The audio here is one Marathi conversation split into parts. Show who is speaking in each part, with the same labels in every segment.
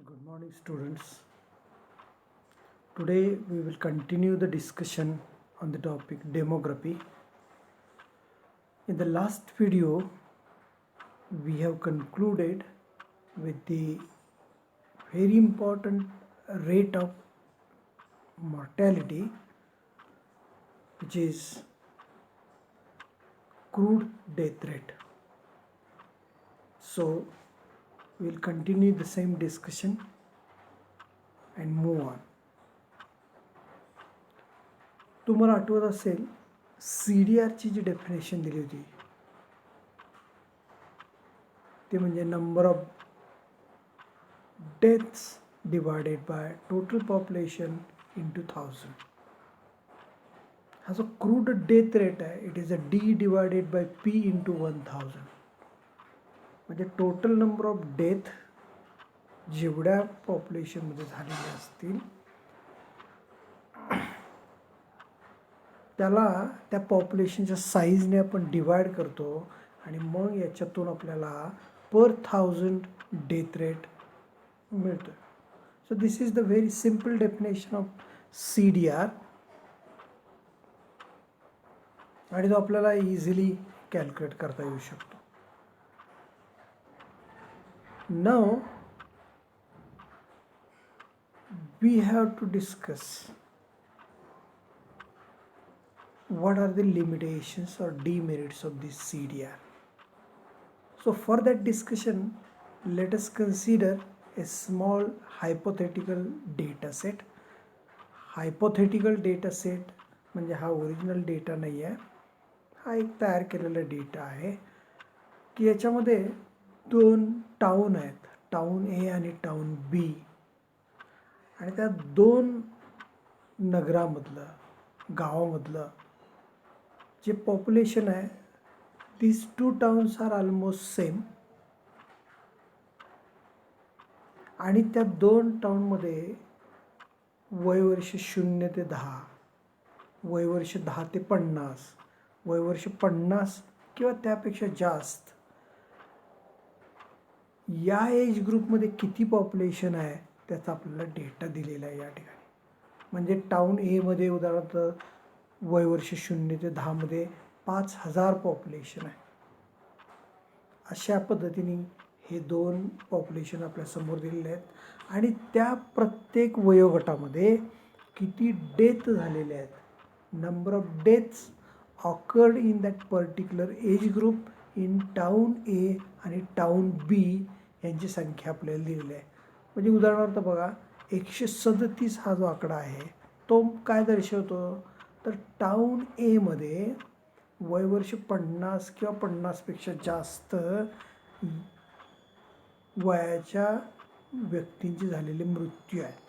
Speaker 1: Good morning, students. Today we will continue the discussion on the topic demography. In the last video, we have concluded with the very important rate of mortality, which is crude death rate. So we will continue the same discussion and move on. तुम्हाला आठवत असेल CDRची जी डेफिनेशन दिली होती ते म्हणजे number of deaths divided by total population into 1000. हा जो क्रूड डेथ रेट आहे it is a D divided by P into 1000. म्हणजे टोटल नंबर ऑफ डेथ जेवढ्या पॉप्युलेशनमध्ये झालेल्या असतील त्याला त्या पॉप्युलेशनच्या साईजने आपण डिवाइड करतो आणि मग याच्यातून आपल्याला पर 1000 डेथ रेट मिळतो. So this is the very simple definition of CDR आणि तो आपल्याला इझिली कॅल्क्युलेट करता येऊ शकतो. Now we have to discuss what are the limitations or demerits of this CDR. So for that discussion, let us consider a small hypothetical data set. Hypothetical data set म्हणजे हा ओरिजिनल डेटा नाही आहे, हा एक तयार केलेला डेटा आहे की याच्यामध्ये दोन टाउन आहेत, टाउन A आणि टाउन B, आणि त्या दोन नगरामधलं गावामधलं जे पॉप्युलेशन आहे these two towns are almost same. आणि त्या दोन टाउनमध्ये वयवर्ष 0 ते 10, वयवर्ष 10 ते 50, वयवर्ष 50 किंवा त्यापेक्षा जास्त या एज ग्रुपमध्ये किती पॉप्युलेशन आहे त्याचा आपल्याला डेटा दिलेला आहे या ठिकाणी. म्हणजे टाउन A मध्ये उदाहरणार्थ वयवर्ष 0 ते 10 मध्ये 5000 पॉप्युलेशन आहे. अशा पद्धतीने हे दोन पॉप्युलेशन आपल्या समोर दिलेले आहेत आणि त्या प्रत्येक वयोगटामध्ये किती डेथ झालेले आहेत, number of deaths occurred in that particular age group in town A आणि टाउन B यांची संख्या आपल्याला दिलेली आहे. म्हणजे उदाहरणार्थ बघा 137 हा जो आकडा आहे तो काय दर्शवतो, तर टाउन A मध्ये वयवर्ष 50 किंवा 50पेक्षा जास्त वयाच्या व्यक्तींचे झालेले मृत्यू आहेत.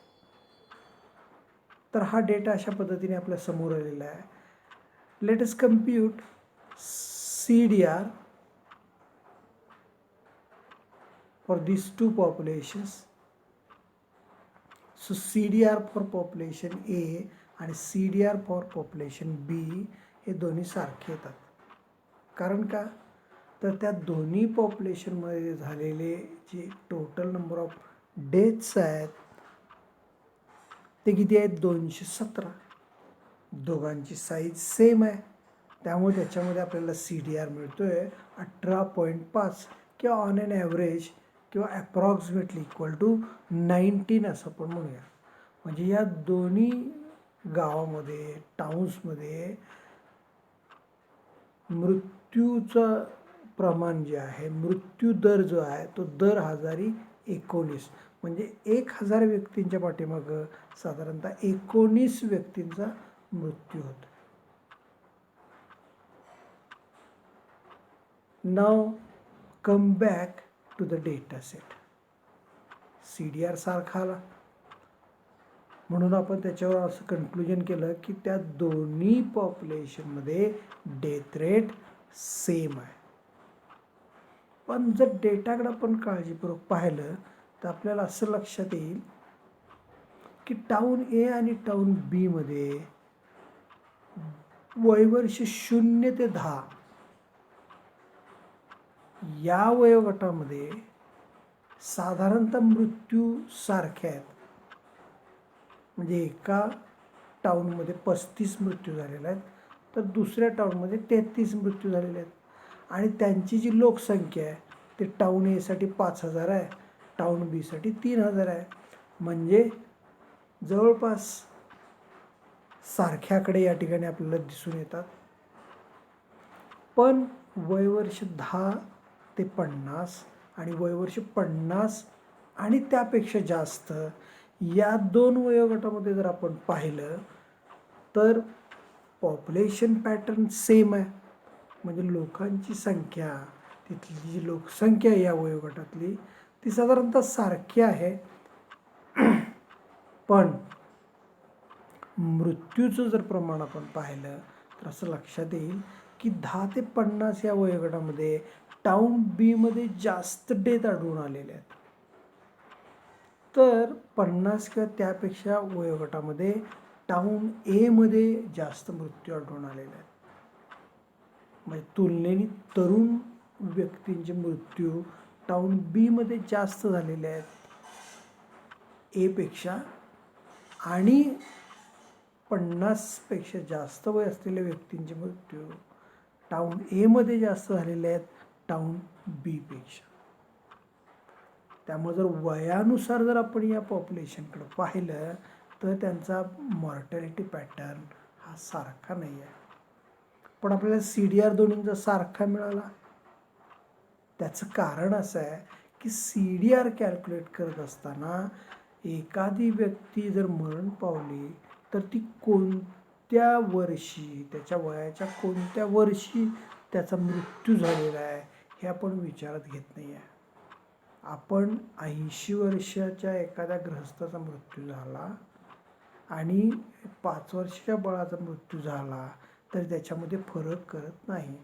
Speaker 1: तर हा डेटा अशा पद्धतीने आपल्या समोर आलेला आहे. Let us compute CDR for these two populations. So CDR for population A आणि CDR फॉर पॉप्युलेशन B हे दोन्ही सारखे येतात. कारण का, तर त्या दोन्ही पॉप्युलेशनमध्ये झालेले जे टोटल नंबर ऑफ डेथ्स आहेत ते किती आहेत, 217. दोघांची साईज सेम आहे, त्यामुळे त्याच्यामध्ये आपल्याला CDR मिळतोय 18.5 किंवा ऑन एन ॲव्हरेज किंवा ॲप्रॉक्सिमेटली इक्वल टू 19 असं पण म्हणूया. म्हणजे या दोन्ही गावामध्ये टाउन्समध्ये मृत्यूचं प्रमाण जे आहे, मृत्यू दर जो आहे तो दर 1019, म्हणजे 1000 व्यक्तींच्या पाठीमागं साधारणतः 19 व्यक्तींचा मृत्यू होतो. नाव come back to the data set. CDR सारखा आला म्हणून आपण त्याच्यावर असं कन्क्लुजन केलं की त्या दोन्ही पॉप्युलेशनमध्ये डेथ रेट सेम आहे. पण जर डेटाकडे आपण काळजीपूर्वक पाहिलं तर आपल्याला असं लक्षात येईल की टाउन A आणि टाउन B मध्ये वयवर्ष 0 ते 10 या वयोगटामध्ये साधारणतः मृत्यू सारखे आहेत. म्हणजे एका टाऊनमध्ये 35 मृत्यू झालेले आहेत, तर दुसऱ्या टाऊनमध्ये 33 मृत्यू झालेले आहेत. आणि त्यांची जी लोकसंख्या आहे ते टाऊन एसाठी 5,000 आहे, टाऊन बीसाठी 3,000 आहे. म्हणजे जवळपास सारख्याकडे या ठिकाणी आपल्याला दिसून येतात. पण वयवर्ष 10 ते 50 आणि वयवर्ष 50 आणि त्यापेक्षा जास्त या 2 वयोगटामध्ये जर आपण पाहिलं तर पॉप्युलेशन पॅटर्न सेम आहे. म्हणजे लोकांची संख्या, तिथली जी लोकसंख्या या वयोगटातली ती साधारणतः सारखी आहे. पण मृत्यूचं जर प्रमाण आपण पाहिलं तर असं लक्षात येईल की 10 ते 50 या वयोगटामध्ये टाऊन बीमध्ये जास्त डेथ आढळून आलेले आहेत, तर 50 किंवा त्यापेक्षा वयोगटामध्ये टाऊन एमध्ये जास्त मृत्यू आढळून आलेले आहेत. म्हणजे तुलनेने तरुण व्यक्तींचे मृत्यू टाऊन बीमध्ये जास्त झालेले आहेत एपेक्षा, आणि 50पेक्षा जास्त वय असलेल्या व्यक्तींचे मृत्यू टाऊन एमध्ये जास्त झालेले आहेत टाऊन बीपेक्षा. त्यामुळे जर वयानुसार जर आपण या पॉप्युलेशनकडे पाहिलं तर त्यांचा मॉर्टॅलिटी पॅटर्न हा सारखा नाही आहे. पण आपल्याला CDR दोन्हींचा सारखा मिळाला. त्याचं कारण असं आहे की CDR कॅल्क्युलेट करत असताना एखादी व्यक्ती जर मरण पावली तर ती कोणत्या वर्षी, त्याच्या वयाच्या कोणत्या वर्षी त्याचा मृत्यू झालेला आहे हे आपण विचारात घेत नाही आहे. आपण 80 वर्षाच्या एखाद्या गृहस्थाचा मृत्यू झाला आणि 5 वर्षाच्या बाळाचा मृत्यू झाला तर त्याच्यामध्ये फरक करत नाही.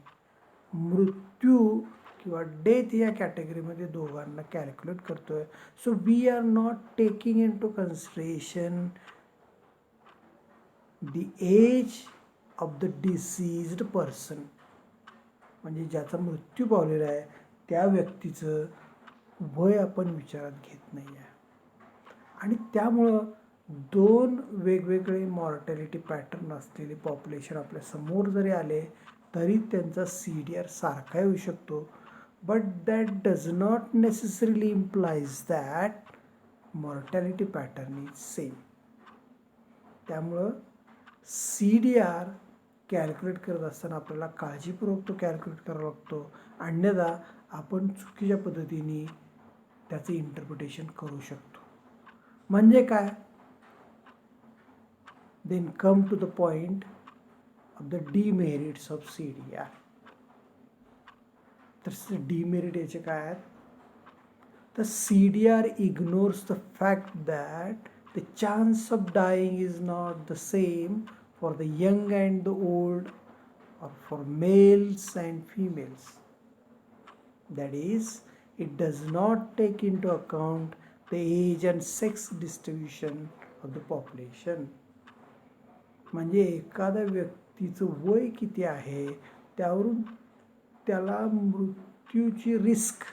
Speaker 1: मृत्यू किंवा डेथ या कॅटेगरीमध्ये दोघांना कॅल्क्युलेट करतोय. So we are not taking into consideration the age of the deceased person. म्हणजे ज्याचा मृत्यू पावलेला आहे त्या व्यक्तीचं वय आपण विचारात घेत नाही आहे. आणि त्यामुळं 2 वेगवेगळे मॉर्टॅलिटी पॅटर्न असलेले पॉप्युलेशन आपल्या समोर जरी आले तरी त्यांचा CDR सारखा येऊ शकतो. But that does not necessarily implies that mortality pattern is same. त्यामुळं CDR कॅल्क्युलेट करत असताना आपल्याला काळजीपूर्वक तो कॅल्क्युलेट करावा लागतो, अन्यथा आपण चुकीच्या पद्धतीने त्याचं इंटरप्रिटेशन करू शकतो. म्हणजे काय? Then come to the point of the demerits of CDR. तर डिमेरिट याचे काय आहेत? तर CDR ignores the fact that the chance of dying is not the same for the young and the old, or for males and females. That is, it does not take into account the age and sex distribution of the population. म्हणजे एखाद्या व्यक्तीचं वय किती आहे त्यावरून त्याला मृत्यूची रिस्क,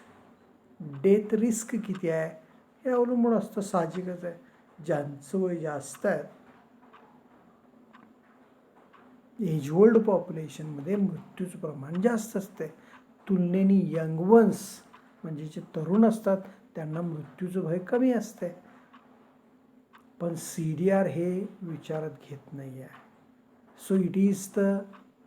Speaker 1: डेथ रिस्क किती आहे हे अवलंबून असतं. साहजिकच आहे. ज्यांचं वय जास्त आहे, एज ओल्ड पॉप्युलेशनमध्ये मृत्यूचं प्रमाण जास्त असते. तुलनेने यंग वन्स म्हणजे जे तरुण असतात त्यांना मृत्यूचं भय कमी असते. पण CDR हे विचारात घेत नाही आहे. So it is the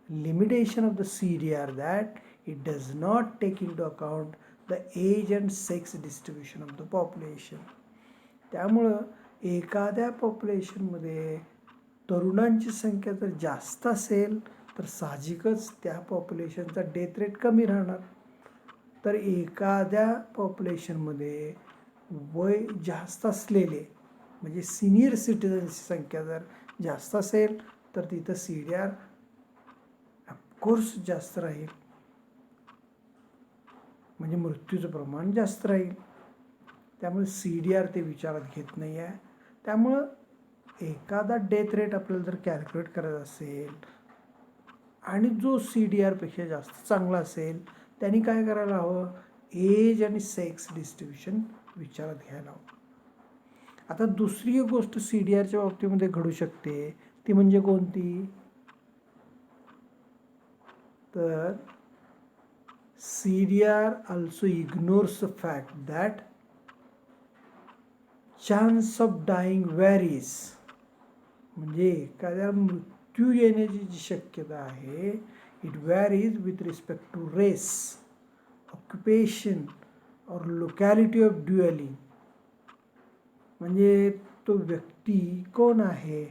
Speaker 1: limitation of the CDR that it does not take into account the age and sex distribution of the population. त्यामुळं एखाद्या पॉप्युलेशनमध्ये तरुणांची संख्या जर जास्त असेल तर साहजिकच त्या पॉप्युलेशनचा डेथ रेट कमी राहणार. तर एखाद्या पॉप्युलेशनमध्ये वय जास्त असलेले म्हणजे सिनियर सिटिझन्सची संख्या जर जास्त असेल तर तिथं CDR ऑफकोर्स जास्त राहील, म्हणजे मृत्यूचं प्रमाण जास्त राहील. त्यामुळे CDR ते विचारात घेत नाही आहे. त्यामुळं एखादा डेथ रेट आपल्याला जर कॅल्क्युलेट करायचा असेल आणि जो CDRपेक्षा जास्त चांगला असेल त्यांनी काय करायला हवं? एज आणि सेक्स डिस्ट्रीब्युशन विचारात घ्यायला हवं. आता दुसरी गोष्ट CDRच्या बाबतीमध्ये घडू शकते ती म्हणजे कोणती, तर CDR also ignores the fact that chance of dying varies. म्हणजे एखाद्या मृत्यू येण्याची जी शक्यता आहे it varies with respect to race, occupation और लोकॅलिटी ऑफ ड्युएलिंग. म्हणजे तो व्यक्ती कोण आहे,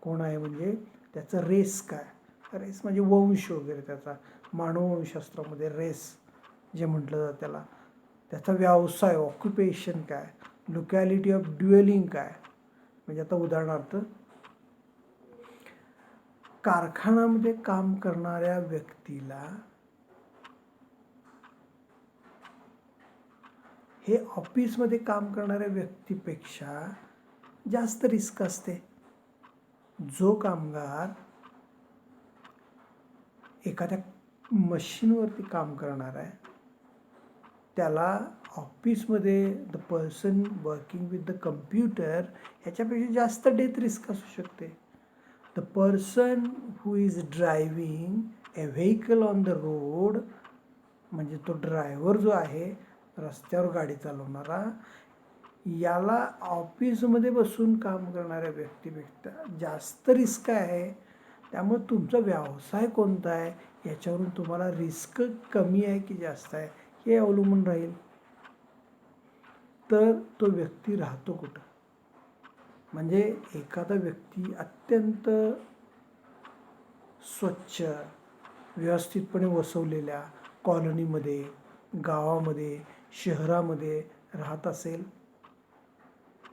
Speaker 1: कोण आहे म्हणजे त्याचा रेस काय, रेस म्हणजे वंश वगैरे, त्याचा मानववंशशास्त्रामध्ये रेस जे म्हटलं जातं त्याला, त्याचा व्यवसाय ऑक्युपेशन काय, लोकॅलिटी ऑफ ड्युएलिंग काय. म्हणजे आता उदाहरणार्थ कारखान्यामध्ये काम करणाऱ्या व्यक्तीला हे ऑफिसमध्ये काम करणाऱ्या व्यक्तीपेक्षा जास्त रिस्क असते. जो कामगार एखाद्या मशीनवरती काम करणार आहे त्याला ऑफिसमध्ये the person working with the computer ह्याच्यापेक्षा जास्त डेथ रिस्क असू शकते. The person who is driving A vehicle on the road, म्हणजे तो ड्रायव्हर जो आहे रस्त्यावर गाडी चालवणारा, याला ऑफिसमध्ये बसून काम करणाऱ्या व्यक्तीपेक्षा जास्त रिस्क आहे. त्यामुळे तुमचा व्यवसाय कोणता आहे याच्यावरून तुम्हाला रिस्क कमी आहे की जास्त आहे हे अवलंबून राहील. तर तो व्यक्ती राहतो कुठं, म्हणजे एखादा व्यक्ती अत्यंत स्वच्छ व्यवस्थितपणे वसवलेल्या कॉलनीमध्ये, गावामध्ये, शहरामध्ये राहत असेल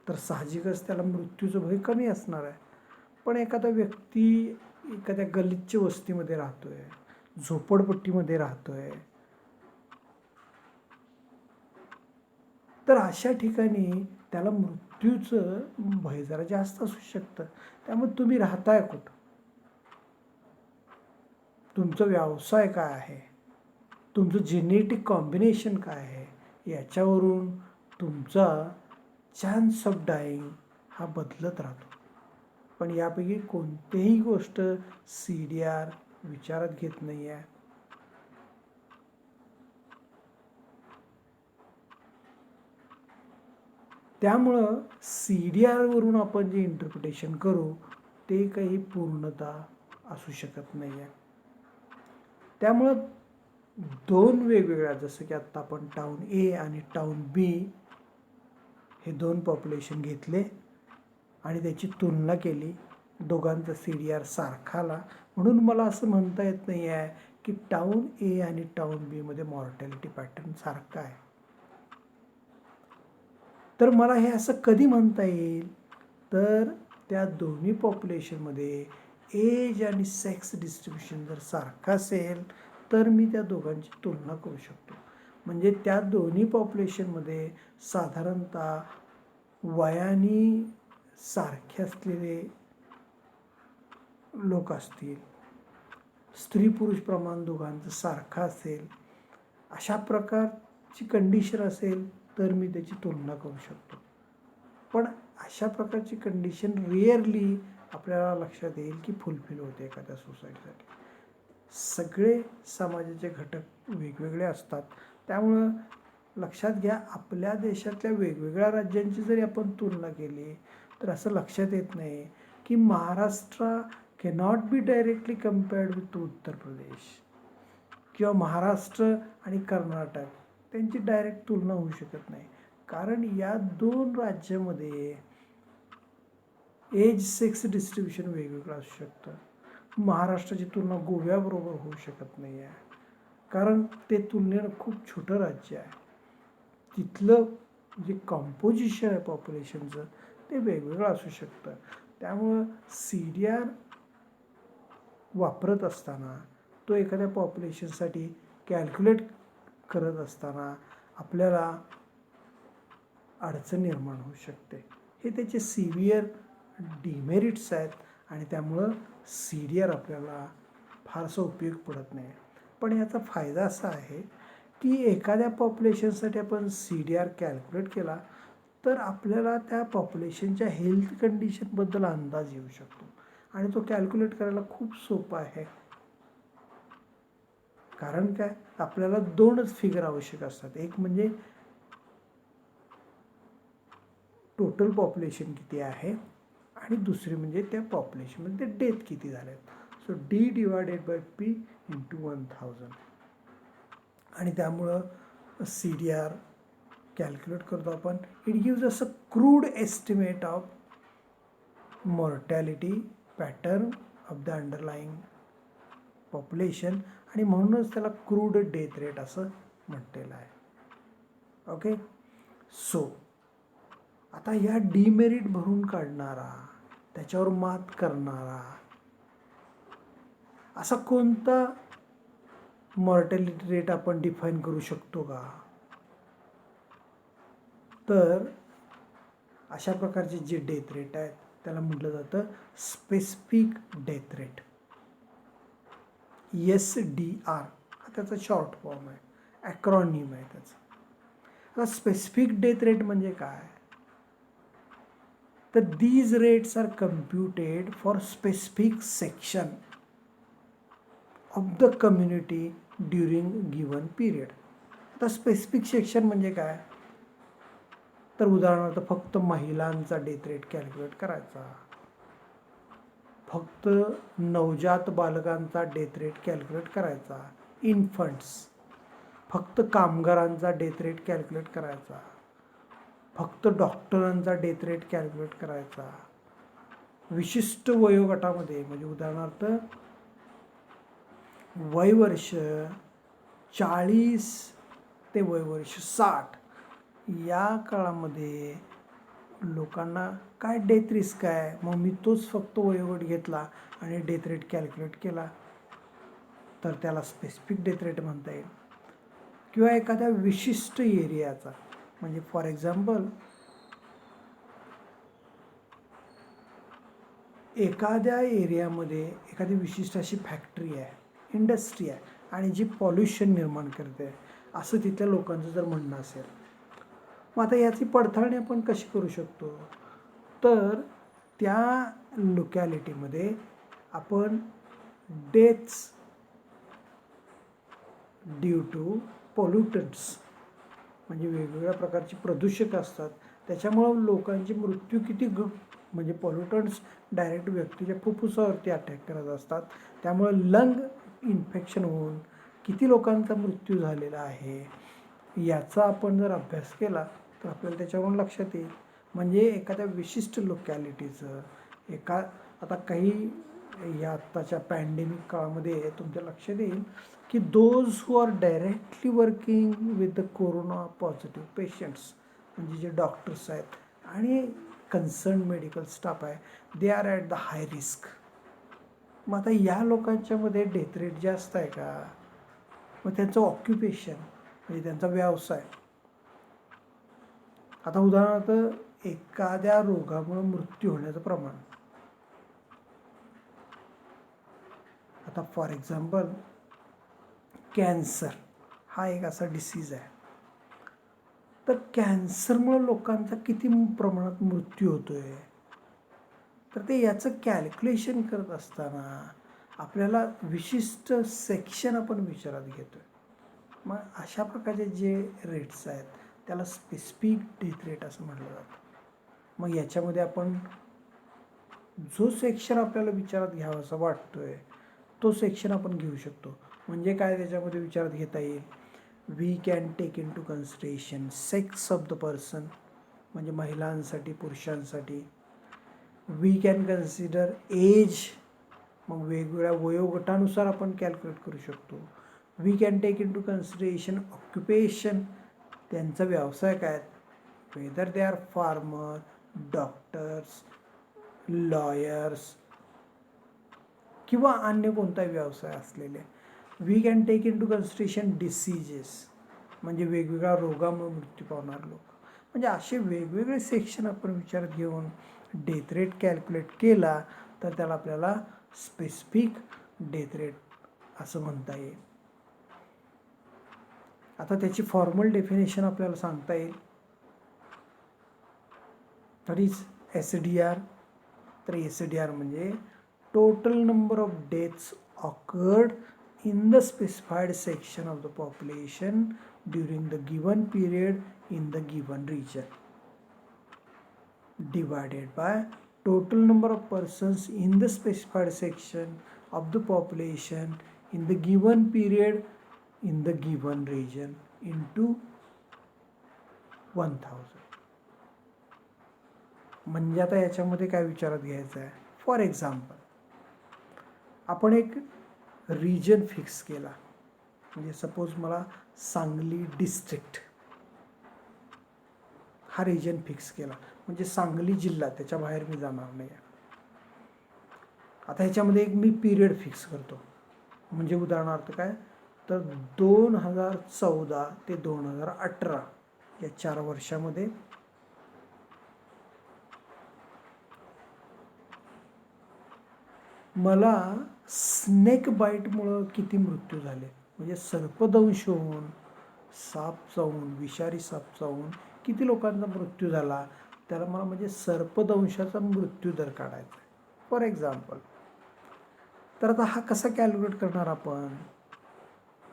Speaker 1: तर साहजिकच त्याला मृत्यूचं भय कमी असणार आहे. पण एखादा व्यक्ती एखाद्या गलिच्छ वस्तीमध्ये राहतोय, झोपडपट्टीमध्ये राहतोय, तर अशा ठिकाणी त्याला मृत्यूचं भय जरा जास्त असू शकतं. त्यामुळे तुम्ही राहताय कुठं, तुमचा व्यवसाय काय आहे, तुमचं जेनेटिक कॉम्बिनेशन काय आहे, याच्यावरून तुमचा चान्स ऑफ डाईंग हा बदलत राहतो. पण यापैकी कोणतीही गोष्ट CDR विचारात घेत नाही आहे. त्यामुळं CDR वरून आपण जे इंटरप्रिटेशन करू ते काही पूर्णता असू शकत नाही आहे. त्यामुळं दोन वेगवेगळ्या, जसं की आत्ता आपण टाउन A आणि टाउन B हे दोन पॉप्युलेशन घेतले आणि त्याची तुलना केली, दोघांचा CDR सारखा आला. म्हणून मला असं म्हणता येत नाही आहे की टाउन A आणि टाउन B मध्ये मॉर्टॅलिटी पॅटर्न सारखा आहे. तर मला हे असं कधी म्हणता येईल, तर त्या दोन्ही पॉप्युलेशनमध्ये एज आणि सेक्स डिस्ट्रीब्युशन जर सारखं असेल तर मी त्या दोघांची तुलना करू शकतो. म्हणजे त्या दोन्ही पॉप्युलेशनमध्ये साधारणतः वयाने सारखे असलेले लोक असतील, स्त्री पुरुष प्रमाण दोघांचं सारखं असेल, अशा प्रकारची कंडिशन असेल तर मी त्याची तुलना करू शकतो. पण अशा प्रकारची कंडिशन रिअरली आपल्याला लक्षात येईल की फुलफिल होते एखाद्या सोसायटीसाठी. सगळे समाजाचे घटक वेगवेगळे असतात. त्यामुळं लक्षात घ्या, आपल्या देशातल्या वेगवेगळ्या राज्यांची जरी आपण तुलना केली तर असं लक्षात येत नाही की Maharashtra cannot be directly compared with Uttar Pradesh, किंवा महाराष्ट्र आणि कर्नाटक त्यांची डायरेक्ट तुलना होऊ शकत नाही. कारण या दोन राज्यामध्ये एज सेक्स डिस्ट्रीब्युशन वेगवेगळं असू शकतं. महाराष्ट्राची तुलना गोव्याबरोबर होऊ शकत नाही आहे, कारण ते तुलनेनं खूप छोटं राज्य आहे. तिथलं जे कॉम्पोजिशन आहे पॉप्युलेशनचं ते वेगवेगळं असू शकतं. त्यामुळं CDR वापरत असताना, तो एखाद्या पॉप्युलेशनसाठी कॅल्क्युलेट करत असताना आपल्याला अडचण निर्माण होऊ शकते. हे त्याचे सिव्हिअर डिमेरिट्स आहेत आणि त्यामुळं CDR आपल्याला फारसा उपयोग पडत नाही. पण याचा फायदा असा आहे की एखाद्या पॉप्युलेशनसाठी आपण CDR कॅल्क्युलेट केला तर आपल्याला त्या पॉप्युलेशनच्या हेल्थ कंडिशनबद्दल अंदाज येऊ शकतो आणि तो कॅल्क्युलेट करायला खूप सोपा आहे. कारण काय, आपल्याला 2च फिगर आवश्यक असतात. एक म्हणजे टोटल पॉप्युलेशन किती आहे आणि दुसरी म्हणजे त्या पॉप्युलेशनमध्ये डेथ किती झाल्या आहेत. सो D/P × 1000 आणि त्यामुळं CDR कॅल्क्युलेट करतो आपण. It gives us a crude estimate of mortality pattern of the underlying population आणि म्हणूनच त्याला क्रूड डेथ रेट असं म्हटलेलं आहे. ओके, सो आता या डिमेरिट भरून काढणारा, त्याच्यावर मात करणारा असा कोणता मॉर्टॅलिटी रेट आपण डिफाईन करू शकतो का? तर अशा प्रकारचे जे डेथ रेट आहेत त्याला म्हटलं जातं स्पेसिफिक डेथ रेट. SDR हा त्याचा शॉर्ट फॉर्म आहे, ॲक्रॉनिम आहे त्याचा. आता स्पेसिफिक डेथ रेट म्हणजे काय, तर these rates are computed for specific section of the community during given period. आता स्पेसिफिक सेक्शन म्हणजे काय, तर उदाहरणार्थ फक्त महिलांचा डेथ रेट कॅल्क्युलेट करायचा, फक्त नवजात बालकांचा डेथ रेट कॅल्क्युलेट करायचा, इन्फंट्स, फक्त कामगारांचा डेथ रेट कॅल्क्युलेट करायचा, फक्त डॉक्टरांचा डेथ रेट कॅल्क्युलेट करायचा, विशिष्ट वयोगटामध्ये म्हणजे उदाहरणार्थ वयवर्ष 40 ते वयवर्ष 60 या काळामध्ये लोकांना काय डेथ रिस्क आहे, मग मी तोच फक्त वयोगट घेतला आणि डेथ रेट कॅल्क्युलेट केला तर त्याला स्पेसिफिक डेथ रेट म्हणता येईल. किंवा एखाद्या विशिष्ट एरियाचा, म्हणजे फॉर एक्झाम्पल एखाद्या एरियामध्ये एखादी विशिष्ट अशी फॅक्टरी आहे, इंडस्ट्री आहे आणि जी पॉल्युशन निर्माण करते असं तिथल्या लोकांचं जर म्हणणं असेल, मग आता याची पडताळणी आपण कशी करू शकतो, तर त्या लोकॅलिटीमध्ये आपण डेथ्स ड्यू टू पॉल्युटंट्स म्हणजे वेगवेगळ्या प्रकारची प्रदूषक असतात त्याच्यामुळं लोकांचे मृत्यू किती म्हणजे पॉल्युटंट्स डायरेक्ट व्यक्तीच्या फुफ्फुसावरती अटॅक करत असतात, त्यामुळं लंग इन्फेक्शन होऊन किती लोकांचा मृत्यू झालेला आहे याचा आपण जर अभ्यास केला तर आपल्याला त्याच्यावरून लक्षात येईल. म्हणजे एखाद्या विशिष्ट लोकॅलिटीचं आता काही या आत्ताच्या पॅन्डेमिक काळामध्ये तुमच्या लक्षात येईल की those who are directly working with the corona positive patients म्हणजे जे डॉक्टर्स आहेत आणि कन्सर्न मेडिकल स्टाफ आहे, they are at the high risk. मग आता या लोकांच्यामध्ये डेथ रेट जास्त आहे का, मग त्यांचं ऑक्युपेशन म्हणजे त्यांचा व्यवसाय, आता उदाहरणार्थ एखाद्या रोगामुळे मृत्यू होण्याचं प्रमाण, आता फॉर एक्झाम्पल कॅन्सर हा एक असा डिसीज आहे, तर कॅन्सरमुळे लोकांचा किती प्रमाणात मृत्यू होतोय, तर ते याचं कॅल्क्युलेशन करत असताना आपल्याला विशिष्ट सेक्शन आपण विचारात घेतोय. मग अशा प्रकारचे जे रेट्स आहेत त्याला स्पेसिफिक डेथ रेट असं म्हटलं जातं. मग याच्यामध्ये आपण जो सेक्शन आपल्याला विचारात घ्यावासा वाटतोय तो सेक्शन आपण घेऊ शकतो. म्हणजे काय त्याच्यामध्ये विचारात घेता येईल, we can take into consideration sex of the person म्हणजे महिलांसाठी पुरुषांसाठी, वी कॅन कन्सिडर एज मग वेगवेगळ्या वयोगटानुसार आपण कॅल्क्युलेट करू शकतो, we can take into consideration occupation त्यांचा व्यवसाय काय, whether they are farmer, doctors, lawyers किंवा अन्य कोणताही व्यवसाय असलेले, we can take into consideration diseases म्हणजे वेगवेगळ्या रोगामुळे मृत्यू पावणारे लोक. म्हणजे असे वेगवेगळे सेक्शन आपण विचारात घेऊन डेथ रेट कॅल्क्युलेट केला तर त्याला आपल्याला स्पेसिफिक डेथ रेट असं म्हणता येईल. आता त्याची फॉर्मल डेफिनेशन आपल्याला सांगता येईल. That is SDR. तर SDR म्हणजे total number of deaths awkward in the specified section of the population during the given period in the given region, divided by total number of persons in the specified section of the population in the given period in the given region into 1000. म्हणजे आता याच्यामध्ये काय विचारात घ्यायचं आहे, फॉर एक्झाम्पल आपण एक रिजन फिक्स केला, म्हणजे सपोज मला सांगली डिस्ट्रिक्ट हा रिजन फिक्स केला, म्हणजे सांगली जिल्हा, त्याच्या बाहेर मी जाणार नाही. आता ह्याच्यामध्ये एक मी पिरियड फिक्स करतो, म्हणजे उदाहरणार्थ काय तर 2014 ते 2018 या 4 वर्षामध्ये मला स्नेक बाईटमुळं किती मृत्यू झाले, म्हणजे सर्पदंश होऊन, साप चावून, विषारी साप चावून किती लोकांचा मृत्यू झाला, त्याला मला म्हणजे सर्पदंशाचा मृत्यू दर काढायचा आहे, फॉर एक्झाम्पल. तर आता हा कसा कॅल्क्युलेट करणार आपण,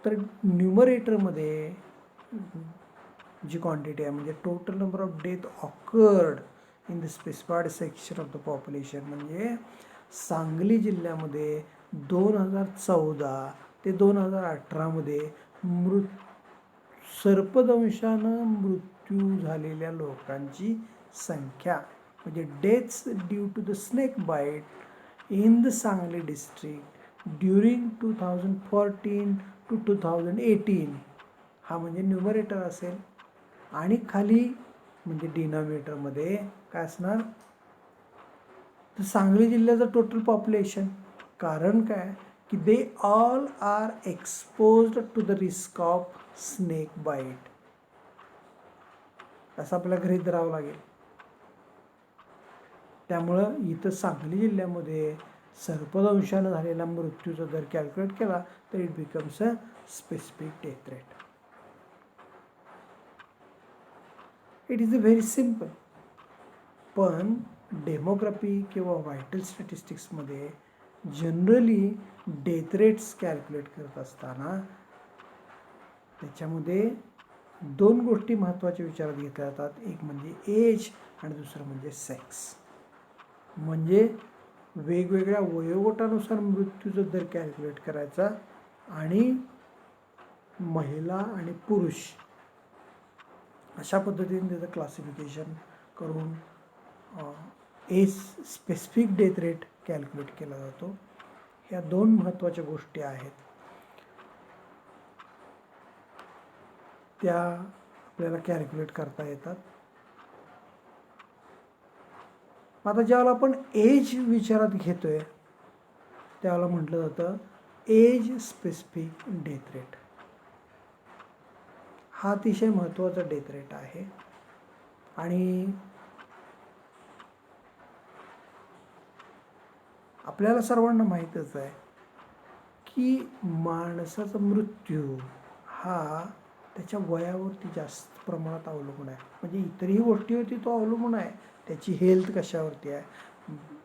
Speaker 1: तर न्यूमरेटरमध्ये जी क्वांटिटी आहे म्हणजे total number of death occurred in the specified section of the population, म्हणजे सांगली जिल्ह्यामध्ये 2014 ते 2018 सर्पदंशानं मृत्यू झालेल्या लोकांची संख्या, म्हणजे deaths due to the snake bite in the Sangli district during 2014 to 2018 हा म्हणजे न्यूमरेटर असेल, आणि खाली म्हणजे डिनॉमिनेटरमध्ये काय असणार तर सांगली जिल्ह्याचं टोटल पॉप्युलेशन. कारण काय की they all are exposed to the risk of snake bite, असं आपल्याला गृहीत धरावं लागेल. त्यामुळं इथं सांगली जिल्ह्यामध्ये सर्पदंशानं झालेला मृत्यूचा दर कॅल्क्युलेट केला तर it becomes a specific death rate. It is a very simple. पण डेमोग्राफी किंवा व्हायटल स्टॅटिस्टिक्समध्ये जनरली डेथ रेट्स कॅल्क्युलेट करत असताना त्याच्यामध्ये 2 गोष्टी महत्त्वाच्या विचारात घेतल्या जातात, एक म्हणजे एज आणि दुसरं म्हणजे सेक्स. म्हणजे वेगवेगळ्या वयोगटानुसार मृत्यूचा दर कॅल्क्युलेट करायचा आणि महिला आणि पुरुष अशा पद्धतीने त्याचं क्लासिफिकेशन करून age specific death rate calculate केला जातो. ह्या 2 महत्त्वाच्या गोष्टी आहेत, त्या आपल्याला कॅल्क्युलेट करता येतात. आता ज्यावेळेला आपण एज विचारात घेतोय त्यावेळेला म्हटलं जातं एज स्पेसिफिक डेथ रेट. हा अतिशय महत्त्वाचा डेथ रेट आहे. आणि आपल्याला सर्वांना माहीतच आहे की माणसाचा मृत्यू हा त्याच्या वयावरती जास्त प्रमाणात अवलंबून आहे. म्हणजे इतरही गोष्टीवरती तो अवलंबून आहे, त्याची हेल्थ कशावरती आहे,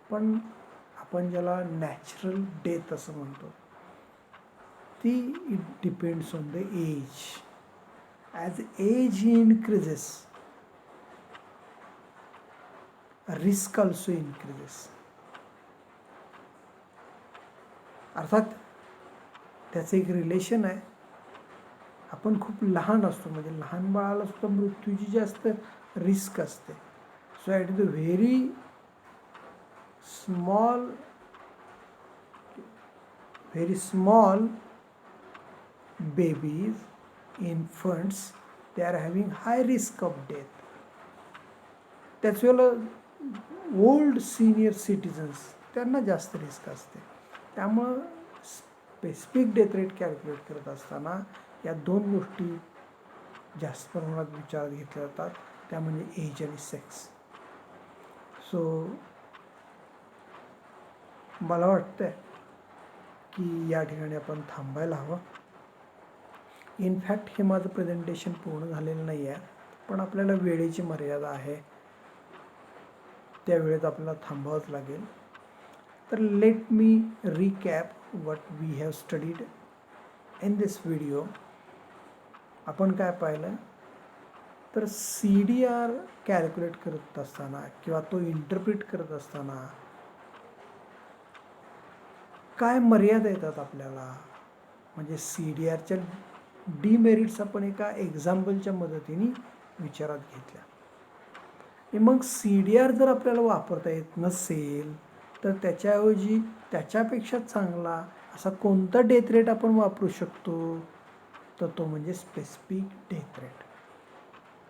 Speaker 1: पण आपण ज्याला नॅचरल डेथ असं म्हणतो ती it depends on the age. As age increases risk also increases. अर्थात त्याचं एक रिलेशन आहे. आपण खूप लहान असतो, म्हणजे लहान बाळाला सुद्धा मृत्यूची जास्त रिस्क असते. So at the very small babies, infants, they are having high risk of death. त्याच वेळेला ओल्ड सिनियर सिटीजन्स त्यांना जास्त रिस्क असते. त्यामुळं स्पेसिफिक डेथ रेट कॅल्क्युलेट करत असताना या 2 गोष्टी जास्त प्रमाणात विचारात घेतल्या जातात, त्या म्हणजे एज आणि सेक्स. सो मला वाटतं की या ठिकाणी आपण थांबायला हवं. इनफॅक्ट हे माझं प्रेझेंटेशन पूर्ण झालेलं नाही आहे, पण आपल्याला वेळेची मर्यादा आहे, त्या वेळेत आपल्याला थांबावंच लागेल. तर let me recap what we have studied in this video. आपण काय पाहिलं तर CDR कॅल्क्युलेट करत असताना किंवा तो इंटरप्रिट करत असताना काय मर्यादा येतात आपल्याला, म्हणजे CDRच्या डिमेरिट्स आपण एका एक्झाम्पलच्या मदतीने विचारात घेतल्या. मग CDR जर आपल्याला वापरता येत नसेल तर त्याच्याऐवजी त्याच्यापेक्षा चांगला असा कोणता डेथ रेट आपण वापरू शकतो, तर तो म्हणजे स्पेसिफिक डेथ रेट.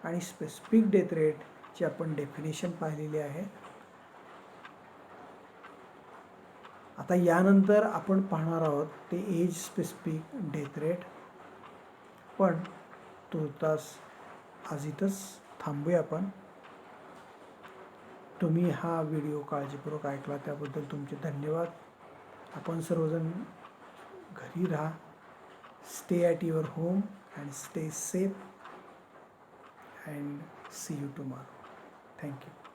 Speaker 1: आणि स्पेसिफिक डेथ रेटची आपण डेफिनेशन पाहिलेली आहे. आता यानंतर आपण पाहणार आहोत ते एज स्पेसिफिक डेथ रेट. पण तुर्तास आज इथंच थांबूया आपण. तुम्ही हा व्हिडिओ काळजीपूर्वक ऐकला त्याबद्दल तुमचे धन्यवाद. आपण सर्वजण घरी राहा. Stay at your home and stay safe and see you tomorrow. Thank you.